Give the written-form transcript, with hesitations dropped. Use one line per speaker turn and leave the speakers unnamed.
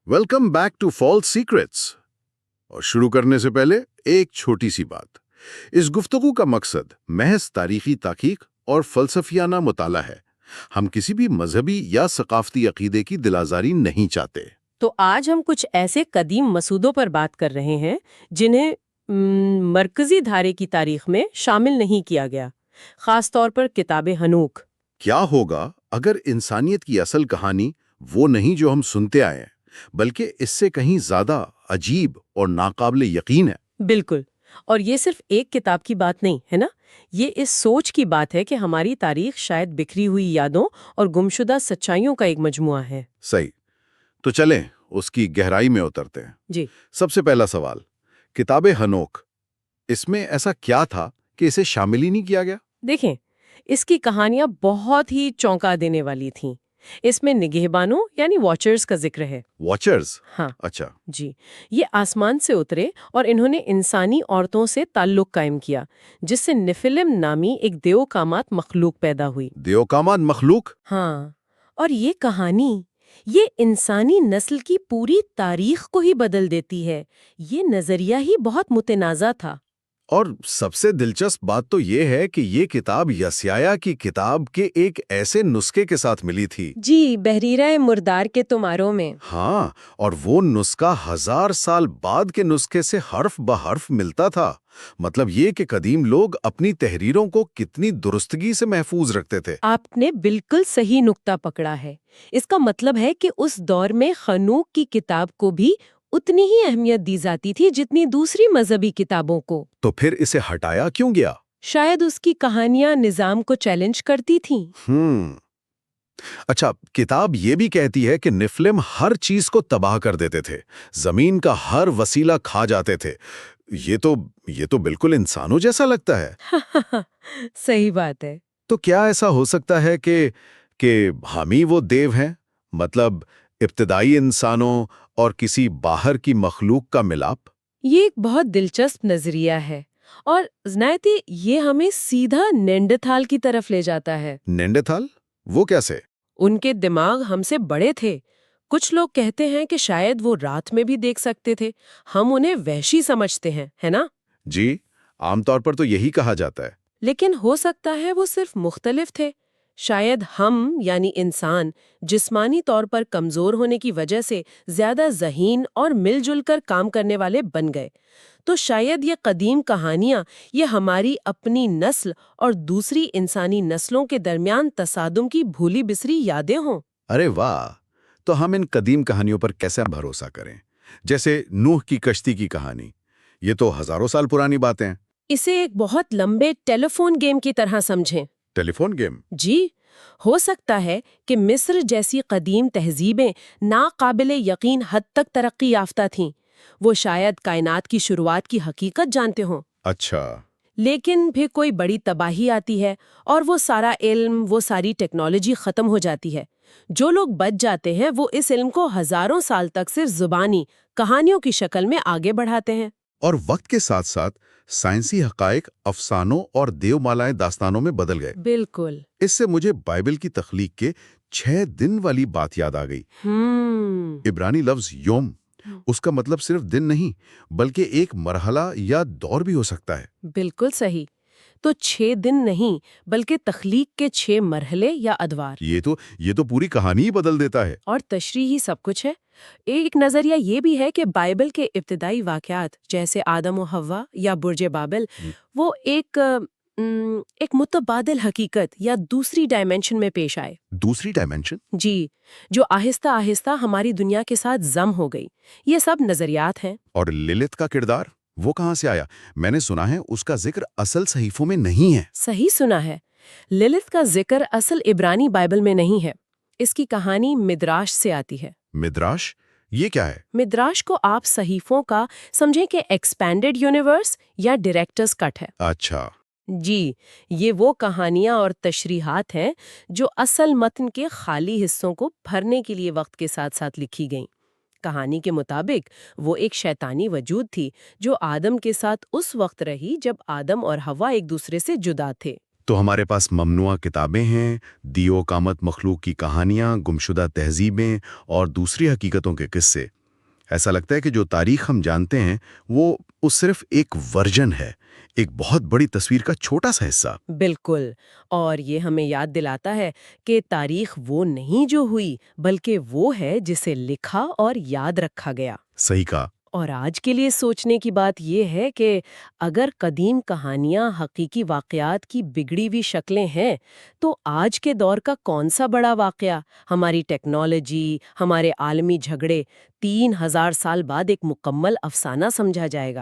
Welcome back to falls secrets. और शुरू करने से पहले एक छोटी सी बात। इस गुफ्तगू का मकसद महज तारीखी तहकीक और फलसफियाना मुताला है। हम किसी भी मजहबी या सकाफती अकीदे की दिलाजारी नहीं चाहते।
तो आज हम कुछ ऐसे कदीम मसूदों पर बात कर रहे हैं जिन्हें मरकजी धारे की तारीख में शामिल नहीं किया गया, खास तौर पर किताबे हनूक।
क्या होगा अगर इंसानियत की असल कहानी वो नहीं जो हम सुनते आए हैं, बल्कि इससे कहीं ज्यादा अजीब और नाकाबिले यकीन है।
बिल्कुल। और ये सिर्फ एक किताब की बात नहीं है ना, ये इस सोच की बात है कि हमारी तारीख शायद बिखरी हुई यादों और गुमशुदा सच्चाइयों का एक मजमुआ है।
सही। तो चलें उसकी गहराई में उतरते हैं।
जी।
सबसे पहला सवाल, किताबे हनोक, इसमें ऐसा क्या था कि इसे शामिल ही नहीं किया गया?
देखें, इसकी कहानियां बहुत ही चौंका देने वाली थीं। इसमें निगहबानों यानी वॉचर्स का जिक्र है।
वॉचर्स?
हाँ
अच्छा।
जी, ये आसमान से उतरे और इन्होंने इंसानी औरतों से ताल्लुक कायम किया, जिससे निफिलिम नामी एक देवकामात मखलूक पैदा हुई।
देवकामात मखलूक?
हाँ, और ये कहानी ये इंसानी नस्ल की पूरी तारीख को ही बदल देती है। ये नजरिया ही बहुत मुतनाज़ा था।
और सबसे दिलचस्प बात तो ये है कि ये किताब यसाया की किताब के एक ऐसे नुस्खे के साथ मिली थी।
जी, बहरीरा मुर्दार के तुमारों में।
हाँ, और वो नुस्खा 1000 साल बाद के नुस्खे से हर्फ ब हर्फ मिलता था। मतलब ये कि कदीम लोग अपनी तहरीरों को कितनी दुरुस्तगी से महफूज रखते थे।
आपने बिल्कुल सही नुक्ता पकड़ा है। इसका मतलब है कि उस दौर में खनूक की किताब को भी उतनी ही अहमियत दी जाती थी जितनी दूसरी मजहबी किताबों को।
तो फिर इसे हटाया क्यों गया?
शायद उसकी कहानियां निजाम को चैलेंज करती थीं।
अच्छा, किताब ये भी कहती है कि निफलिम हर चीज को तबाह कर देते थे, जमीन का हर वसीला खा जाते थे। ये तो बिल्कुल इंसानों जैसा लगता है।
सही बात है।
तो क्या ऐसा हो सकता है कि हम ही वो देव हैं? मतलब इब्तिदाई इंसानों और किसी बाहर की मखलूक का मिलाप?
ये एक बहुत दिलचस्प नजरिया है और ज़नायती ये हमें सीधा नेंडरथाल की तरफ ले जाता है।
नेंडरथाल? वो कैसे?
उनके दिमाग हमसे बड़े थे। कुछ लोग कहते हैं कि शायद वो रात में भी देख सकते थे। हम उन्हें वहशी समझते हैं, है ना?
जी, आमतौर पर तो यही कहा जाता है।
लेकिन हो सकता है वो सिर्फ मुख्तलिफ थे। शायद हम यानी इंसान जिस्मानी तौर पर कमजोर होने की वजह से ज्यादा ज़हीन और मिलजुल कर काम करने वाले बन गए। तो शायद ये कदीम कहानियां ये हमारी अपनी नस्ल और दूसरी इंसानी नस्लों के दरमियान तसादुम की भूली बिसरी यादें हों।
अरे वाह! तो हम इन कदीम कहानियों पर कैसे भरोसा करें? जैसे नूह की कश्ती की कहानी, ये तो हजारों साल पुरानी बातें हैं।
इसे एक बहुत लंबे टेलीफोन गेम की तरह समझें।
Telephone game?
जी, हो सकता है कि मिस्र जैसी कदीम तहजीबें नाकाबिले यकीन हद तक तरक्की याफ्ता थीं। वो शायद कायनात की शुरुआत की हकीकत जानते हों।
अच्छा।
लेकिन फिर कोई बड़ी तबाही आती है और वो सारा इल्म, वो सारी टेक्नोलॉजी खत्म हो जाती है। जो लोग बच जाते हैं वो इस इल्म को हजारों साल तक सिर्फ जुबानी कहानियों की शक्ल में आगे बढ़ाते हैं।
और वक्त के साथ साथ साइंसी हकायक अफसानों और देवमालाएं दास्तानों में बदल गए।
बिल्कुल।
इससे मुझे बाइबल की तख्लीक के 6 दिन वाली बात याद आ गई। इब्रानी लफ्ज योम, उसका मतलब सिर्फ दिन नहीं, बल्कि एक मरहला या दौर भी हो सकता है।
बिल्कुल सही। तो 6 दिन नहीं, बल्कि तख्लीक के 6 मरहले या अदवार।
ये तो पूरी कहानी ही बदल देता है।
और तशरीह ही सब कुछ है। एक नजरिया ये भी है कि बाइबल के इब्तिदाई वाक़यात जैसे आदम और हव्वा या बुर्ज बाबिल, वो एक मुतबादिल हकीकत या दूसरी डायमेंशन में पेश आए।
दूसरी डायमेंशन?
जी, जो आहिस्ता आहिस्ता हमारी दुनिया के साथ जम हो गई। ये सब नजरियात हैं।
और लिलित का किरदार, वो कहाँ से आया? मैंने सुना है उसका जिक्र असल सहीफों में नहीं है।
सही सुना है। लिलित का जिक्र असल इब्रानी बाइबल में नहीं है। इसकी कहानी मिद्राश से आती है।
मिद्राश? ये क्या है?
मिद्राश को आप सहीफों का समझें कि एक्सपैंडेड यूनिवर्स या डायरेक्टर्स कट है।
अच्छा।
जी, ये वो कहानियां और तशरीहात हैं जो असल मतन के खाली हिस्सों को भरने के लिए वक्त के साथ साथ लिखी गईं। कहानी के मुताबिक वो एक शैतानी वजूद थी जो आदम के साथ उस वक्त रही जब आदम और हवा एक दूसरे से जुदा थे।
تو ہمارے پاس ممنوعہ کتابیں ہیں، دیو کامت مخلوق کی کہانیاں، گمشدہ تہذیبیں اور دوسری حقیقتوں کے قصے۔ ایسا لگتا ہے کہ جو تاریخ ہم جانتے ہیں وہ صرف ایک ورژن ہے، ایک بہت بڑی تصویر کا چھوٹا سا حصہ۔
بالکل، اور یہ ہمیں یاد دلاتا ہے کہ تاریخ وہ نہیں جو ہوئی، بلکہ وہ ہے جسے لکھا اور یاد رکھا گیا۔
صحیح کہا۔
اور آج کے لیے سوچنے کی بات یہ ہے کہ اگر قدیم کہانیاں حقیقی واقعات کی بگڑی ہوئی شکلیں ہیں، تو آج کے دور کا کون سا بڑا واقعہ، ہماری ٹیکنالوجی، ہمارے عالمی جھگڑے، 3000 سال بعد ایک مکمل افسانہ سمجھا جائے گا؟